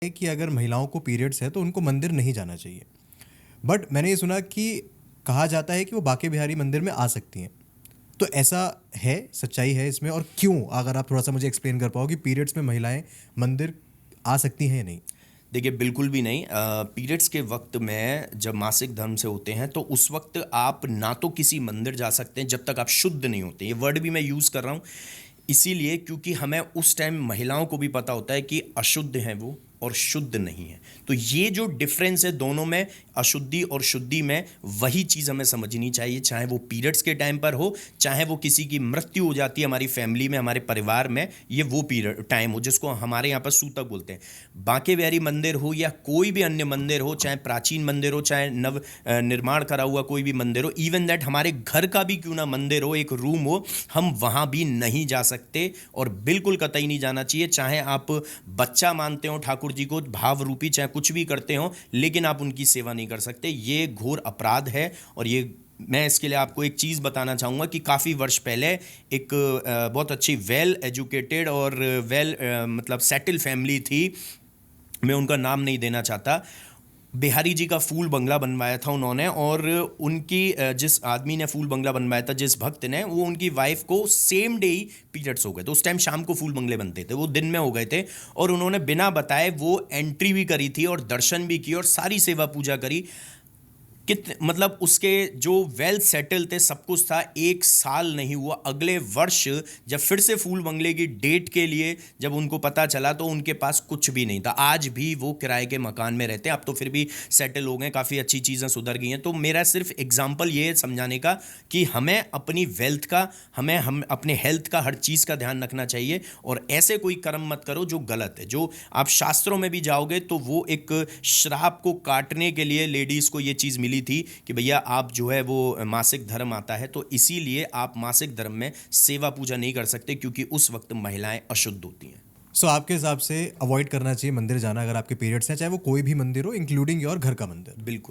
है कि अगर महिलाओं को पीरियड्स है तो उनको मंदिर नहीं जाना चाहिए। बट मैंने ये सुना कि कहा जाता है कि वो बांके बिहारी मंदिर में आ सकती हैं। तो ऐसा है, सच्चाई है इसमें, और क्यों? अगर आप थोड़ा सा मुझे एक्सप्लेन कर पाओ कि पीरियड्स में महिलाएं मंदिर आ सकती हैं या नहीं। देखिए, बिल्कुल भी नहीं। पीरियड्स के वक्त में जब मासिक धर्म से होते हैं तो उस वक्त आप ना तो किसी मंदिर जा सकते हैं जब तक आप शुद्ध नहीं होते। ये वर्ड भी मैं यूज़ कर रहा हूँ इसीलिए क्योंकि हमें उस टाइम महिलाओं को भी पता होता है कि अशुद्ध हैं वो और शुद्ध नहीं है। तो ये जो डिफरेंस है दोनों में, अशुद्धि और शुद्धि में, वही चीज़ हमें समझनी चाहिए, चाहे वो पीरियड्स के टाइम पर हो, चाहे वो किसी की मृत्यु हो जाती है हमारी फैमिली में, हमारे परिवार में, ये वो पीरियड टाइम हो जिसको हमारे यहाँ पर सूतक बोलते हैं। बांके बिहारी मंदिर हो या कोई भी अन्य मंदिर हो, चाहे प्राचीन मंदिर हो, चाहे नव निर्माण करा हुआ कोई भी मंदिर हो, इवन दैट हमारे घर का भी क्यों ना मंदिर हो, एक रूम हो, हम वहाँ भी नहीं जा सकते और बिल्कुल कतई नहीं जाना चाहिए। चाहे आप बच्चा मानते हो ठाकुर जी को भाव रूपी, चाहे कुछ भी करते हो, लेकिन आप उनकी सेवा नहीं कर सकते। ये घोर अपराध है। और ये मैं इसके लिए आपको एक चीज़ बताना चाहूँगा कि काफ़ी वर्ष पहले एक बहुत अच्छी वेल एजुकेटेड और वेल मतलब सेटल फैमिली थी, मैं उनका नाम नहीं देना चाहता। बिहारी जी का फूल बंगला बनवाया था उन्होंने, और उनकी जिस आदमी ने फूल बंगला बनवाया था, जिस भक्त ने, वो उनकी वाइफ को सेम डे ही पीरियड्स हो गए। तो उस टाइम शाम को फूल बंगले बनते थे, वो दिन में हो गए थे, और उन्होंने बिना बताए वो एंट्री भी करी थी और दर्शन भी किए और सारी सेवा पूजा करी। मतलब उसके जो वेल सेटल थे, सब कुछ था। एक साल नहीं हुआ, अगले वर्ष जब फिर से फूल बंगले की डेट के लिए जब उनको पता चला तो उनके पास कुछ भी नहीं था। आज भी वो किराए के मकान में रहते हैं। अब तो फिर भी सेटल हो गए, काफ़ी अच्छी चीज़ें सुधर गई हैं। तो मेरा सिर्फ एग्जाम्पल ये है समझाने का कि हमें अपनी वेल्थ का, हम अपने हेल्थ का, हर चीज़ का ध्यान रखना चाहिए। और ऐसे कोई कर्म मत करो जो गलत है। जो आप शास्त्रों में भी जाओगे तो वो एक श्राप को काटने के लिए लेडीज़ को ये चीज़ मिली थी कि भैया आप जो है वो मासिक धर्म आता है, तो इसीलिए आप मासिक धर्म में सेवा पूजा नहीं कर सकते क्योंकि उस वक्त महिलाएं अशुद्ध होती हैं। सो आपके हिसाब से अवॉइड करना चाहिए मंदिर जाना अगर आपके पीरियड्स हैं, चाहे वो कोई भी मंदिर हो, इंक्लूडिंग योर घर का मंदिर। बिल्कुल।